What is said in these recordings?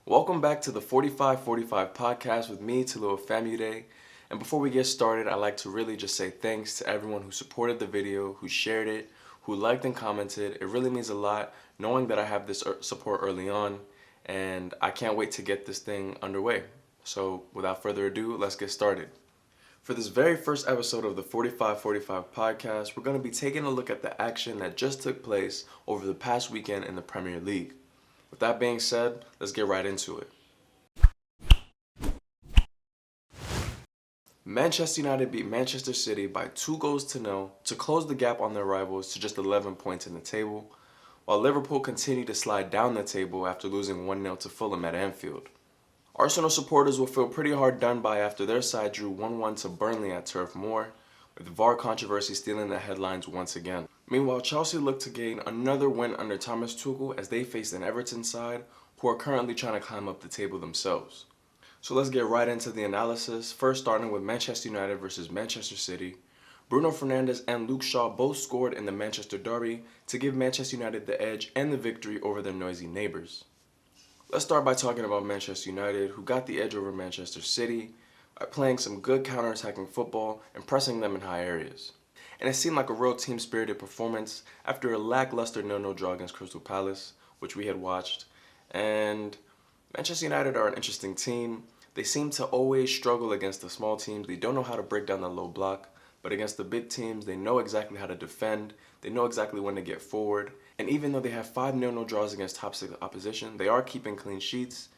Welcome back to the 4545 podcast with me, Tilo Famude. And before we get started, I'd like to really just say thanks to everyone who supported the video, who shared it, who liked and commented. It really means a lot knowing that I have this support early on, and I can't wait to get this thing underway. So without further ado, let's get started. For this very first episode of the 4545 podcast, we're going to be taking a look at the action that just took place over the past weekend in the Premier League. With that being said, let's get right into it. Manchester United beat Manchester City by 2-0 to close the gap on their rivals to just 11 points in the table, while Liverpool continued to slide down the table after losing 1-0 to Fulham at Anfield. Arsenal supporters will feel pretty hard done by after their side drew 1-1 to Burnley at Turf Moor, with VAR controversy stealing the headlines once again. Meanwhile, Chelsea looked to gain another win under Thomas Tuchel as they faced an Everton side who are currently trying to climb up the table themselves. So let's get right into the analysis, first starting with Manchester United versus Manchester City. Bruno Fernandes and Luke Shaw both scored in the Manchester derby to give Manchester United the edge and the victory over their noisy neighbors. Let's start by talking about Manchester United, who got the edge over Manchester City by playing some good counter-attacking football and pressing them in high areas. And it seemed like a real team-spirited performance after a lackluster 0-0 draw against Crystal Palace, which we had watched. And Manchester United are an interesting team. They seem to always struggle against the small teams. They don't know how to break down the low block, but against the big teams, they know exactly how to defend. They know exactly when to get forward. And even though they have 5 0-0 draws against top 6 opposition, they are keeping clean sheets.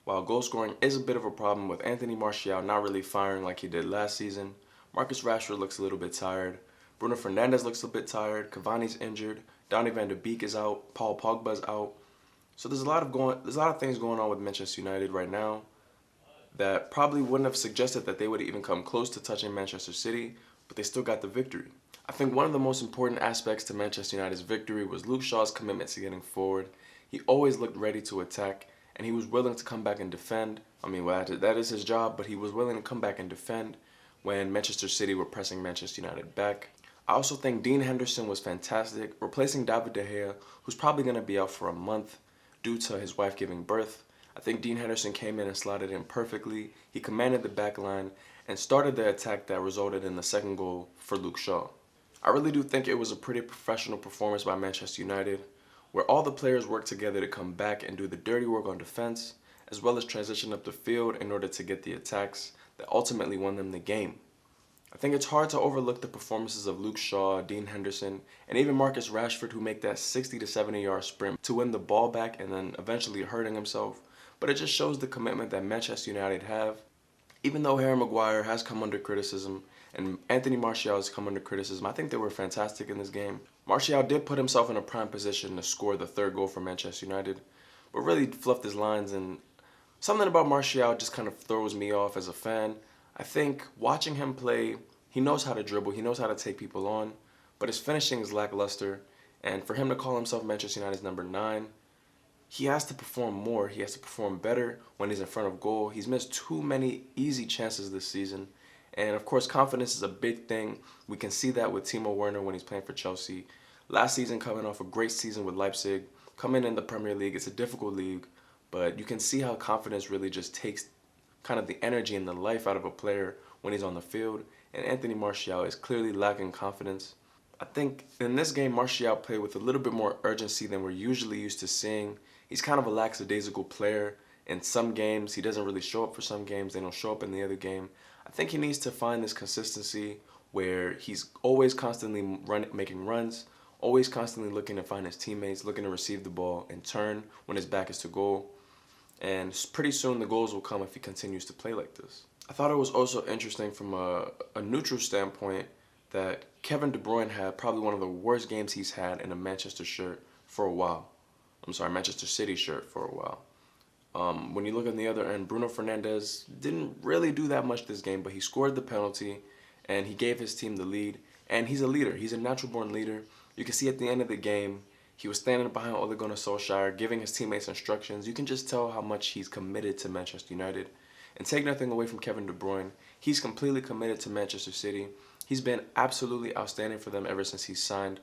While goal scoring is a bit of a problem with Anthony Martial not really firing like he did last season, Marcus Rashford looks a little bit tired. Bruno Fernandes looks a bit tired. Cavani's injured. Donny van de Beek is out. Paul Pogba's out. So there's a lot of things going on with Manchester United right now that probably wouldn't have suggested that they would even come close to touching Manchester City, but they still got the victory. I think one of the most important aspects to Manchester United's victory was Luke Shaw's commitment to getting forward. He always looked ready to attack, and he was willing to come back and defend. That is his job, but he was willing to come back and defend when Manchester City were pressing Manchester United back. I also think Dean Henderson was fantastic, replacing David De Gea, who's probably going to be out for a month due to his wife giving birth. I think Dean Henderson came in and slotted in perfectly. He commanded the back line and started the attack that resulted in the second goal for Luke Shaw. I really do think it was a pretty professional performance by Manchester United, where all the players worked together to come back and do the dirty work on defense, as well as transition up the field in order to get the attacks that ultimately won them the game. I think it's hard to overlook the performances of Luke Shaw, Dean Henderson, and even Marcus Rashford, who make that 60 to 70 yard sprint to win the ball back and then eventually hurting himself. But it just shows the commitment that Manchester United have. Even though Harry Maguire has come under criticism and Anthony Martial has come under criticism, I think they were fantastic in this game. Martial did put himself in a prime position to score the third goal for Manchester United, but really fluffed his lines, and something about Martial just kind of throws me off as a fan. I think watching him play, he knows how to dribble, he knows how to take people on, but his finishing is lackluster, and for him to call himself Manchester United's number 9, he has to perform more, he has to perform better when he's in front of goal. He's missed too many easy chances this season, and of course confidence is a big thing. We can see that with Timo Werner when he's playing for Chelsea. Last season, coming off a great season with Leipzig, coming in the Premier League, it's a difficult league, but you can see how confidence really just takes kind of the energy and the life out of a player when he's on the field, and Anthony Martial is clearly lacking confidence. I think in this game, Martial played with a little bit more urgency than we're usually used to seeing. He's kind of a lackadaisical player. In some games, he doesn't really show up for some games. They don't show up in the other game. I think he needs to find this consistency where he's always constantly making runs, always constantly looking to find his teammates, looking to receive the ball and turn when his back is to goal. And pretty soon the goals will come if he continues to play like this. I thought it was also interesting from a neutral standpoint that Kevin De Bruyne had probably one of the worst games he's had in a Manchester shirt for a while. Manchester City shirt for a while. When you look on the other end, Bruno Fernandes didn't really do that much this game, but he scored the penalty and he gave his team the lead. And he's a leader. He's a natural-born leader. You can see at the end of the game, he was standing behind Ole Gunnar Solskjaer, giving his teammates instructions. You can just tell how much he's committed to Manchester United. And take nothing away from Kevin De Bruyne, he's completely committed to Manchester City. He's been absolutely outstanding for them ever since he's signed.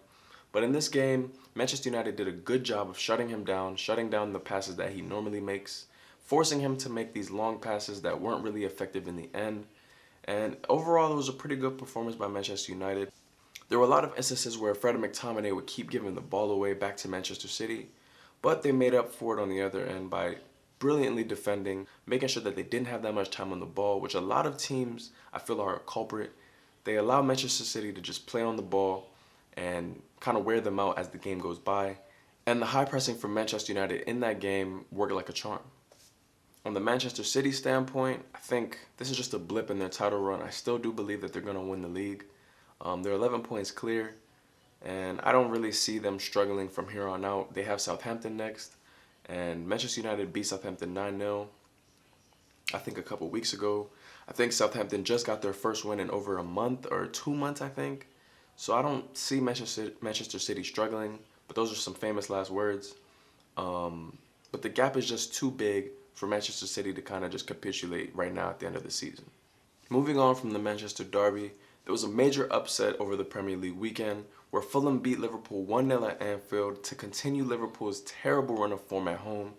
But in this game, Manchester United did a good job of shutting him down, shutting down the passes that he normally makes, forcing him to make these long passes that weren't really effective in the end. And overall, it was a pretty good performance by Manchester United. There were a lot of instances where Fred and McTominay would keep giving the ball away back to Manchester City, but they made up for it on the other end by brilliantly defending, making sure that they didn't have that much time on the ball, which a lot of teams I feel are a culprit. They allow Manchester City to just play on the ball and kind of wear them out as the game goes by. And the high pressing from Manchester United in that game worked like a charm. On the Manchester City standpoint, I think this is just a blip in their title run. I still do believe that they're going to win the league. They're 11 points clear, and I don't really see them struggling from here on out. They have Southampton next, and Manchester United beat Southampton 9-0, I think a couple weeks ago. I think Southampton just got their first win in over a month or 2 months, I think. So I don't see Manchester City struggling, but those are some famous last words. But the gap is just too big for Manchester City to kind of just capitulate right now at the end of the season. Moving on from the Manchester derby, there was a major upset over the Premier League weekend where Fulham beat Liverpool 1-0 at Anfield to continue Liverpool's terrible run of form at home.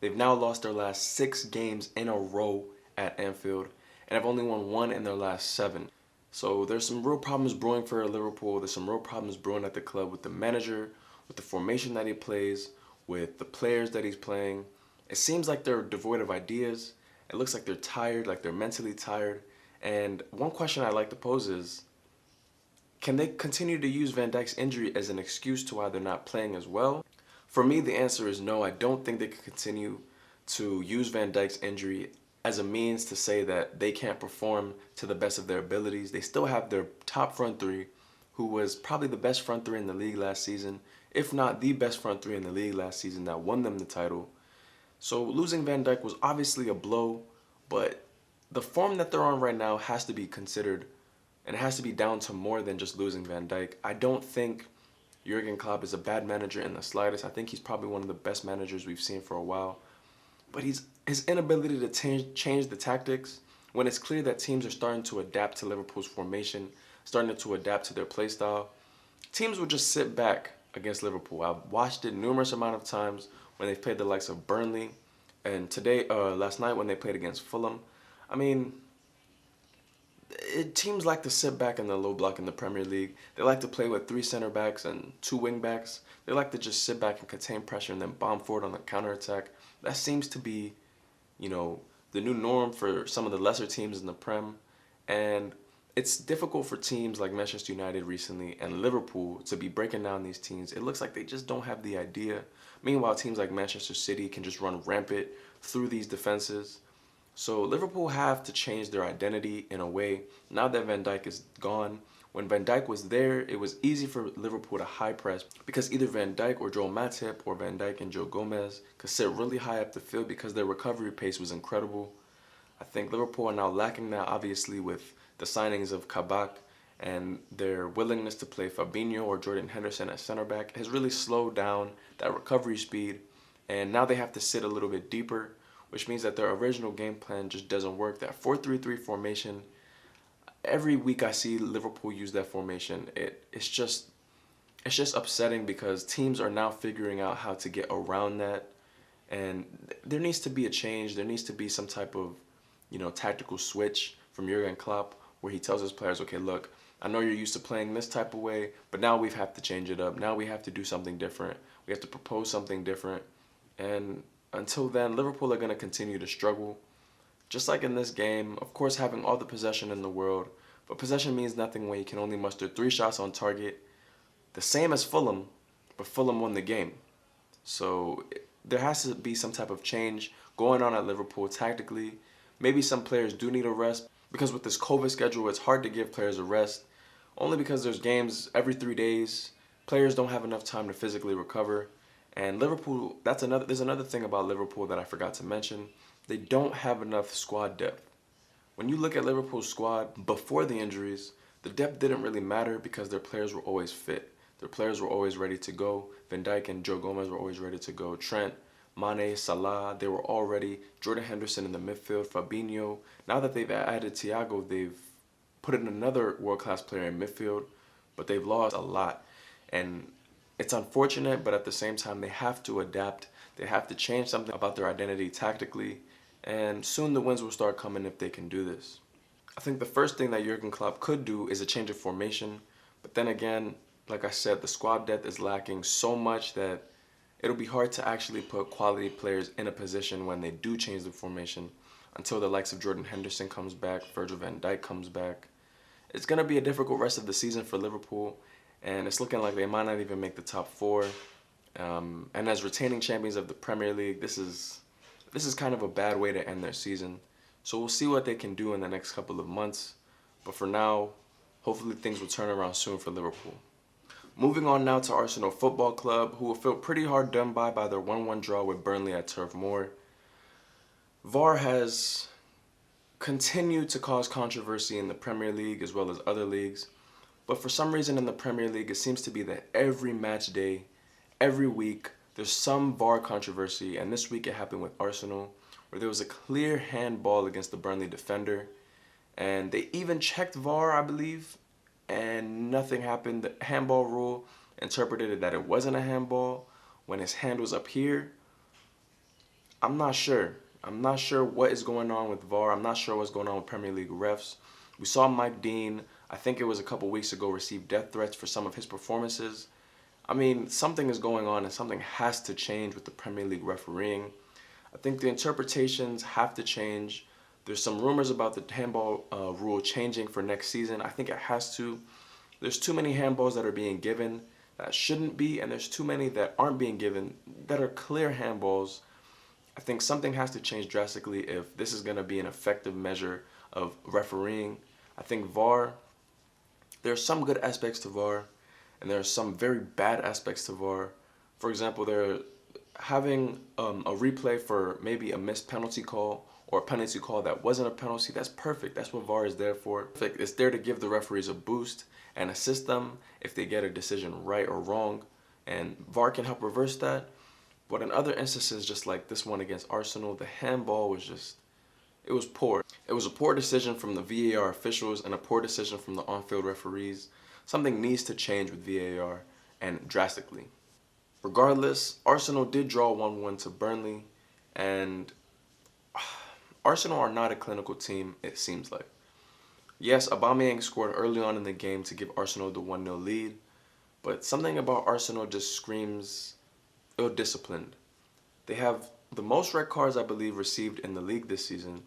They've now lost their last 6 games in a row at Anfield and have only won 1 in their last 7. So there's some real problems brewing for Liverpool. There's some real problems brewing at the club with the manager, with the formation that he plays, with the players that he's playing. It seems like they're devoid of ideas. It looks like they're tired, like they're mentally tired. And one question I'd like to pose is, can they continue to use Van Dijk's injury as an excuse to why they're not playing as well? For me, the answer is no. I don't think they can continue to use Van Dijk's injury as a means to say that they can't perform to the best of their abilities. They still have their top front three, who was probably the best front three in the league last season, if not the best front three in the league last season that won them the title. So losing Van Dijk was obviously a blow, but the form that they're on right now has to be considered, and it has to be down to more than just losing Van Dijk. I don't think Jurgen Klopp is a bad manager in the slightest. I think he's probably one of the best managers we've seen for a while. But his inability to change the tactics when it's clear that teams are starting to adapt to Liverpool's formation, starting to adapt to their play style, teams will just sit back against Liverpool. I've watched it numerous amount of times when they've played the likes of Burnley, and last night when they played against Fulham. I mean, teams like to sit back in the low block in the Premier League. They like to play with 3 center backs and 2 wing backs. They like to just sit back and contain pressure and then bomb forward on the counterattack. That seems to be, the new norm for some of the lesser teams in the Prem. And it's difficult for teams like Manchester United recently and Liverpool to be breaking down these teams. It looks like they just don't have the idea. Meanwhile, teams like Manchester City can just run rampant through these defenses. So Liverpool have to change their identity in a way. Now that Van Dijk is gone, when Van Dijk was there, it was easy for Liverpool to high press because either Van Dijk or Joel Matip or Van Dijk and Joe Gomez could sit really high up the field because their recovery pace was incredible. I think Liverpool are now lacking that, obviously, with the signings of Kabak, and their willingness to play Fabinho or Jordan Henderson at center back has really slowed down that recovery speed, and now they have to sit a little bit deeper, which means that their original game plan just doesn't work. That 4-3-3 formation, every week I see Liverpool use that formation. It's just upsetting because teams are now figuring out how to get around that, and there needs to be a change. There needs to be some type of tactical switch from Jurgen Klopp where he tells his players, okay, look, I know you're used to playing this type of way, but now we have to change it up. Now we have to do something different. We have to propose something different. And until then, Liverpool are going to continue to struggle. Just like in this game, of course, having all the possession in the world, but possession means nothing when you can only muster 3 shots on target. The same as Fulham, but Fulham won the game. So there has to be some type of change going on at Liverpool tactically. Maybe some players do need a rest, because with this COVID schedule, it's hard to give players a rest, only because there's games every 3 days. Players don't have enough time to physically recover. And Liverpool, there's another thing about Liverpool that I forgot to mention. They don't have enough squad depth. When you look at Liverpool's squad before the injuries, the depth didn't really matter because their players were always fit. Their players were always ready to go. Van Dijk and Joe Gomez were always ready to go. Trent, Mane, Salah, they were all ready. Jordan Henderson in the midfield, Fabinho. Now that they've added Thiago, they've put in another world-class player in midfield, but they've lost a lot. And it's unfortunate, but at the same time, they have to adapt. They have to change something about their identity tactically, and soon the wins will start coming if they can do this. I think the first thing that Jurgen Klopp could do is a change of formation, but then again, like I said, the squad depth is lacking so much that it'll be hard to actually put quality players in a position when they do change the formation until the likes of Jordan Henderson comes back, Virgil van Dijk comes back. It's going to be a difficult rest of the season for Liverpool, and it's looking like they might not even make the top four. And as retaining champions of the Premier League, this is kind of a bad way to end their season. So we'll see what they can do in the next couple of months. But for now, hopefully things will turn around soon for Liverpool. Moving on now to Arsenal Football Club, who will feel pretty hard done by their 1-1 draw with Burnley at Turf Moor. VAR has continued to cause controversy in the Premier League as well as other leagues. But for some reason in the Premier League, it seems to be that every match day, every week, there's some VAR controversy. And this week it happened with Arsenal, where there was a clear handball against the Burnley defender. And they even checked VAR, I believe, and nothing happened. The handball rule interpreted it that it wasn't a handball when his hand was up here. I'm not sure. I'm not sure what is going on with VAR. I'm not sure what's going on with Premier League refs. We saw Mike Dean, I think it was a couple weeks ago, receive death threats for some of his performances. I mean, something is going on and something has to change with the Premier League refereeing. I think the interpretations have to change. There's some rumors about the handball rule changing for next season. I think it has to. There's too many handballs that are being given that shouldn't be, and there's too many that aren't being given that are clear handballs. I think something has to change drastically if this is going to be an effective measure of refereeing. I think VAR, there are some good aspects to VAR, and there are some very bad aspects to VAR. For example, they're having a replay for maybe a missed penalty call or a penalty call that wasn't a penalty. That's perfect. That's what VAR is there for. It's there to give the referees a boost and assist them if they get a decision right or wrong. And VAR can help reverse that. But in other instances, just like this one against Arsenal, the handball was just, it was poor. It was a poor decision from the VAR officials and a poor decision from the on-field referees. Something needs to change with VAR, and drastically. Regardless, Arsenal did draw 1-1 to Burnley, and Arsenal are not a clinical team, it seems like. Yes, Aubameyang scored early on in the game to give Arsenal the 1-0 lead, but something about Arsenal just screams ill-disciplined. They have the most red cards, I believe, received in the league this season,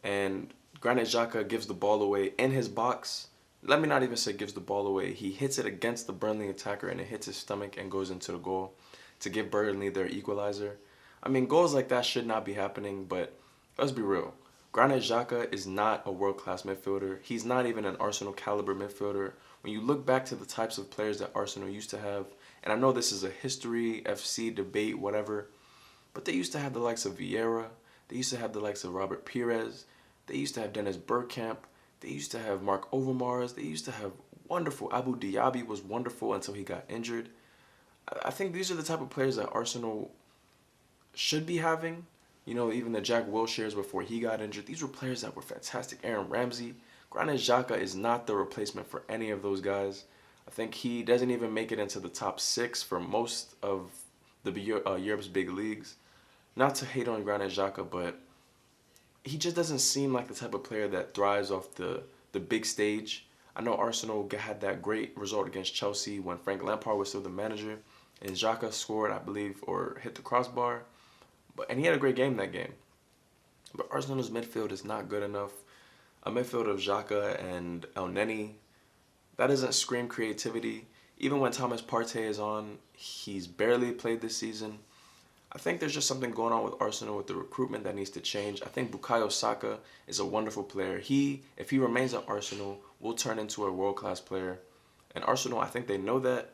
and Granit Xhaka gives the ball away in his box. Let me not even say gives the ball away. He hits it against the Burnley attacker, and it hits his stomach and goes into the goal to give Burnley their equalizer. I mean, goals like that should not be happening, but let's be real. Granit Xhaka is not a world-class midfielder. He's not even an Arsenal caliber midfielder. When you look back to the types of players that Arsenal used to have, and I know this is a history, FC, debate, whatever, but they used to have the likes of Vieira. They used to have the likes of Robert Pires. They used to have Dennis Bergkamp. They used to have Mark Overmars. They used to have wonderful. Abu Diaby was wonderful until he got injured. I think these are the type of players that Arsenal should be having. You know, even the Jack Wilsheres before he got injured. These were players that were fantastic. Aaron Ramsey. Granit Xhaka is not the replacement for any of those guys. I think he doesn't even make it into the top 6 for most of the Europe's big leagues. Not to hate on Granit Xhaka, but he just doesn't seem like the type of player that thrives off the big stage. I know Arsenal had that great result against Chelsea when Frank Lampard was still the manager, and Xhaka scored, I believe, or hit the crossbar. And he had a great game that game. But Arsenal's midfield is not good enough. A midfield of Xhaka and El Neni, that doesn't scream creativity. Even when Thomas Partey is on, he's barely played this season. I think there's just something going on with Arsenal with the recruitment that needs to change. I think Bukayo Saka is a wonderful player. If he remains at Arsenal, will turn into a world-class player. And Arsenal, I think they know that.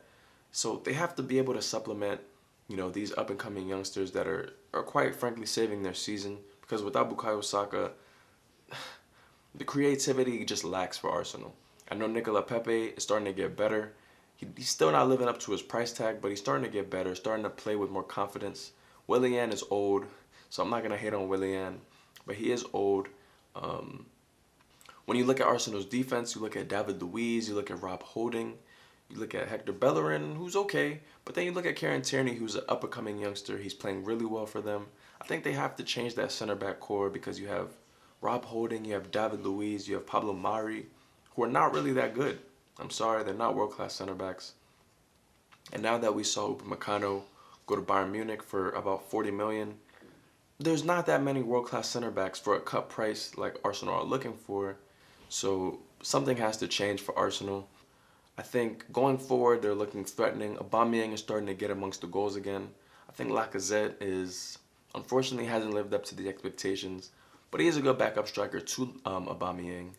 So they have to be able to supplement, you know, these up-and-coming youngsters that are quite frankly saving their season. Because without Bukayo Saka, the creativity just lacks for Arsenal. I know Nicola Pepe is starting to get better. He's still not living up to his price tag, but he's starting to get better, starting to play with more confidence. Willian is old, so I'm not going to hate on Willian, but he is old. When you look at Arsenal's defense, you look at David Luiz, you look at Rob Holding, You look at Hector Bellerin, who's okay, but then you look at Kieran Tierney, who's an up-and-coming youngster. He's playing really well for them. I think they have to change that center back core because you have Rob Holding, you have David Luiz, you have Pablo Mari, who are not really that good. I'm sorry, they're not world-class center backs. And now that we saw Upamecano go to Bayern Munich for about 40 million, there's not that many world-class center backs for a cut price like Arsenal are looking for. So something has to change for Arsenal. I think going forward, they're looking threatening. Aubameyang is starting to get amongst the goals again. I think Lacazette unfortunately hasn't lived up to the expectations, but he is a good backup striker to Aubameyang.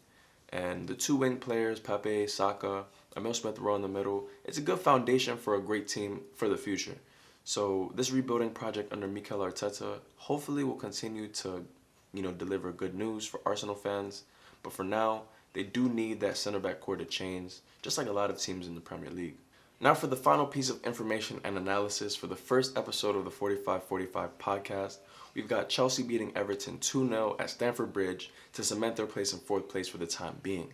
And the two wing players, Pepe, Saka, Emil Smith-Rowe in the middle, it's a good foundation for a great team for the future. So this rebuilding project under Mikel Arteta hopefully will continue to, deliver good news for Arsenal fans. But for now, they do need that center back core to change, just like a lot of teams in the Premier League. Now for the final piece of information and analysis for the first episode of the 45-45 podcast, we've got Chelsea beating Everton 2-0 at Stamford Bridge to cement their place in fourth place for the time being.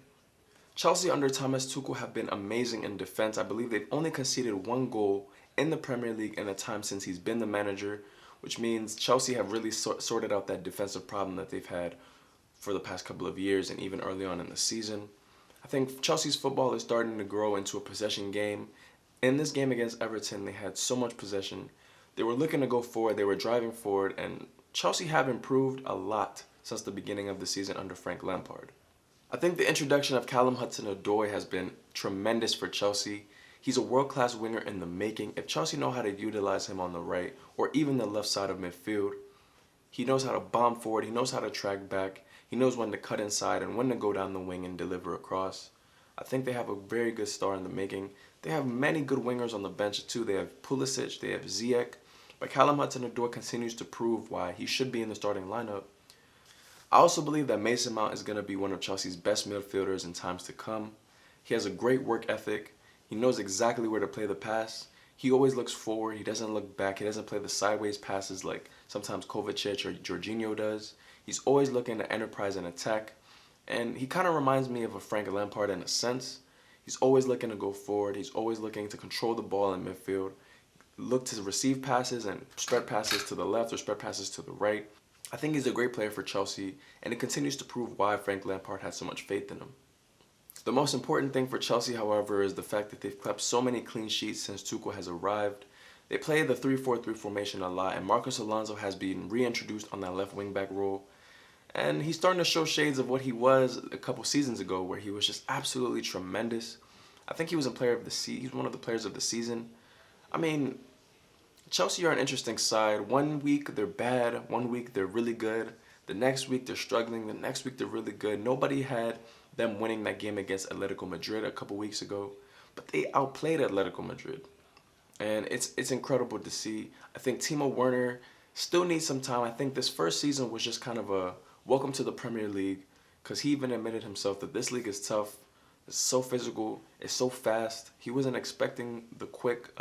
Chelsea under Thomas Tuchel have been amazing in defense. I believe they've only conceded one goal in the Premier League in a time since he's been the manager, which means Chelsea have really sorted out that defensive problem that they've had for the past couple of years and even early on in the season. I think Chelsea's football is starting to grow into a possession game. In this game against Everton, they had so much possession. They were looking to go forward, they were driving forward, and Chelsea have improved a lot since the beginning of the season under Frank Lampard. I think the introduction of Callum Hudson-Odoi has been tremendous for Chelsea. He's a world-class winger in the making. If Chelsea know how to utilize him on the right or even the left side of midfield, he knows how to bomb forward, he knows how to track back, he knows when to cut inside and when to go down the wing and deliver across. I think they have a very good star in the making. They have many good wingers on the bench too. They have Pulisic, they have Ziyech, but Callum Hudson-Odoi continues to prove why he should be in the starting lineup. I also believe that Mason Mount is going to be one of Chelsea's best midfielders in times to come. He has a great work ethic. He knows exactly where to play the pass. He always looks forward. He doesn't look back. He doesn't play the sideways passes like sometimes Kovacic or Jorginho does. He's always looking to enterprise and attack. And he kind of reminds me of a Frank Lampard in a sense. He's always looking to go forward. He's always looking to control the ball in midfield, look to receive passes and spread passes to the left or spread passes to the right. I think he's a great player for Chelsea, and it continues to prove why Frank Lampard has so much faith in him. The most important thing for Chelsea, however, is the fact that they've kept so many clean sheets since Tuchel has arrived. They play the 3-4-3 formation a lot, and Marcos Alonso has been reintroduced on that left wing-back role. And he's starting to show shades of what he was a couple seasons ago, where he was just absolutely tremendous. I think he was he's one of the players of the season. I mean, Chelsea are an interesting side. One week they're bad, one week they're really good. The next week they're struggling, the next week they're really good. Nobody had them winning that game against Atletico Madrid a couple weeks ago, but they outplayed Atletico Madrid. And it's incredible to see. I think Timo Werner still needs some time. I think this first season was just kind of a welcome to the Premier League, because he even admitted himself that this league is tough. It's so physical. It's so fast. He wasn't expecting the quick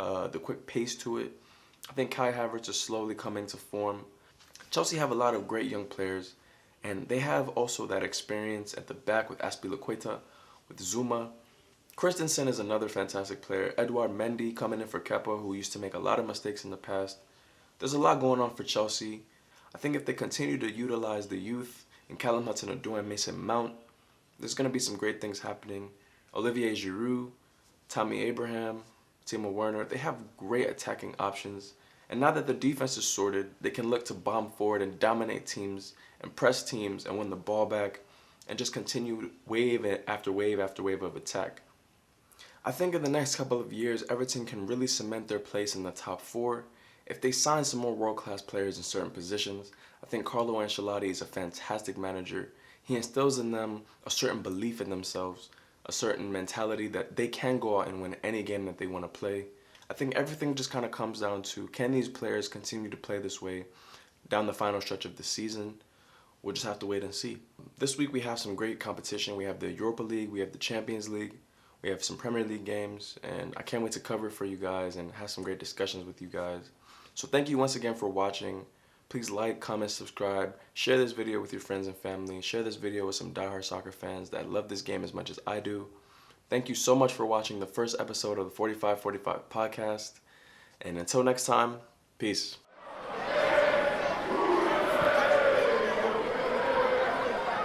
pace to it. I think Kai Havertz is slowly coming to form. Chelsea have a lot of great young players, and they have also that experience at the back with Azpilicueta, with Zuma. Christensen is another fantastic player. Edouard Mendy coming in for Kepa, who used to make a lot of mistakes in the past. There's a lot going on for Chelsea. I think if they continue to utilize the youth and Callum Hudson-Odoi and Mason Mount, there's going to be some great things happening. Olivier Giroud, Tammy Abraham, Timo Werner, they have great attacking options. And now that the defense is sorted, they can look to bomb forward and dominate teams and press teams and win the ball back and just continue wave after wave after wave of attack. I think in the next couple of years, Everton can really cement their place in the top four. If they sign some more world-class players in certain positions, I think Carlo Ancelotti is a fantastic manager. He instills in them a certain belief in themselves, a certain mentality that they can go out and win any game that they want to play. I think everything just kind of comes down to, can these players continue to play this way down the final stretch of the season? We'll just have to wait and see. This week we have some great competition. We have the Europa League, we have the Champions League, we have some Premier League games, and I can't wait to cover it for you guys and have some great discussions with you guys. So thank you once again for watching. Please like, comment, subscribe, share this video with your friends and family, share this video with some diehard soccer fans that love this game as much as I do. Thank you so much for watching the first episode of the 4545 podcast. And until next time, peace.